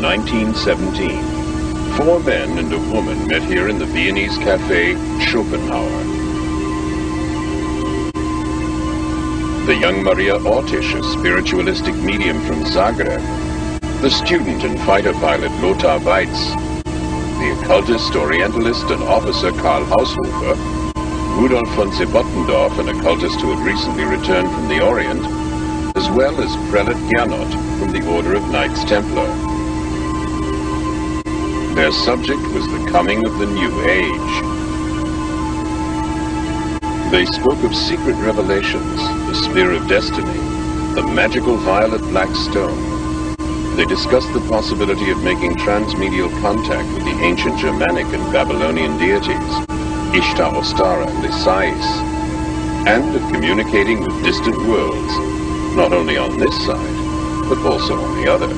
1917. Four men and a woman met here in the Viennese cafe Schopenhauer. The young Maria Orsic, a spiritualistic medium from Zagreb, the student and fighter pilot Lothar Weitz, the occultist, orientalist and officer Karl Haushofer, Rudolf von Sebottendorf, an occultist who had recently returned from the Orient, as well as Prelate Gernot from the Order of Knights Templar. Their subject was the coming of the New Age. They spoke of secret revelations, the spear of destiny, the magical violet black stone. They discussed the possibility of making transmedial contact with the ancient Germanic and Babylonian deities, Ishtar, Ostara, and Isais, and of communicating with distant worlds, not only on this side, but also on the other.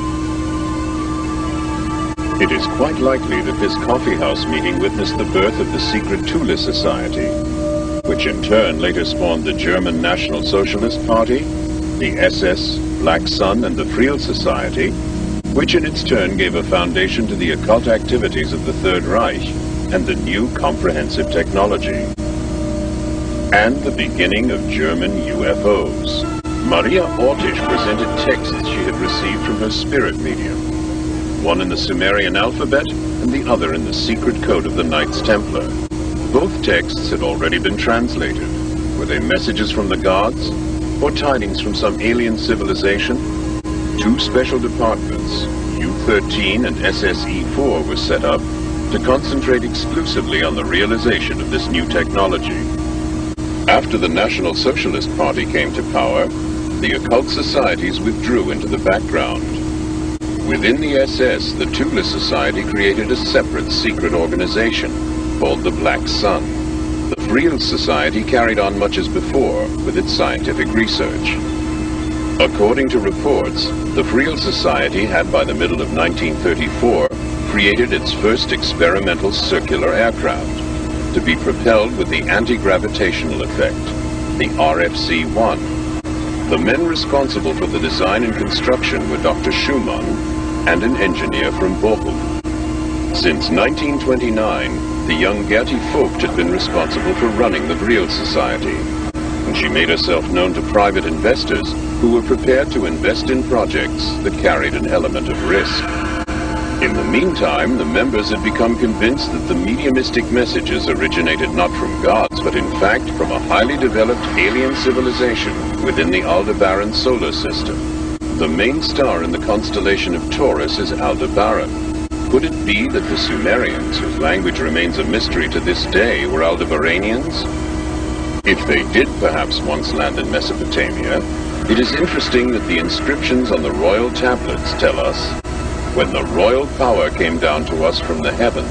It is quite likely that this coffeehouse meeting witnessed the birth of the secret Thule Society, which in turn later spawned the German National Socialist Party, the SS, Black Sun, and the Friel Society, which in its turn gave a foundation to the occult activities of the Third Reich and the new comprehensive technology. And the beginning of German UFOs. Maria Orsic presented texts she had received from her spirit medium, one in the Sumerian alphabet and the other in the secret code of the Knights Templar. Both texts had already been translated. Were they messages from the gods, or tidings from some alien civilization? Two special departments, U-13 and SSE-4, were set up to concentrate exclusively on the realization of this new technology. After the National Socialist Party came to power, the occult societies withdrew into the background. Within the SS, the Thule Society created a separate secret organization called the Black Sun. The Friel Society carried on much as before with its scientific research. According to reports, the Friel Society had by the middle of 1934 created its first experimental circular aircraft to be propelled with the anti-gravitational effect, the RFC-1. The men responsible for the design and construction were Dr. Schumann and an engineer from Bochum. Since 1929, the young Gertie Vogt had been responsible for running the Friel Society, and she made herself known to private investors who were prepared to invest in projects that carried an element of risk. In the meantime, the members had become convinced that the mediumistic messages originated not from gods, but in fact from a highly developed alien civilization within the Aldebaran solar system. The main star in the constellation of Taurus is Aldebaran. Could it be that the Sumerians, whose language remains a mystery to this day, were Aldebaranians? If they did perhaps once land in Mesopotamia, it is interesting that the inscriptions on the royal tablets tell us, "When the royal power came down to us from the heavens,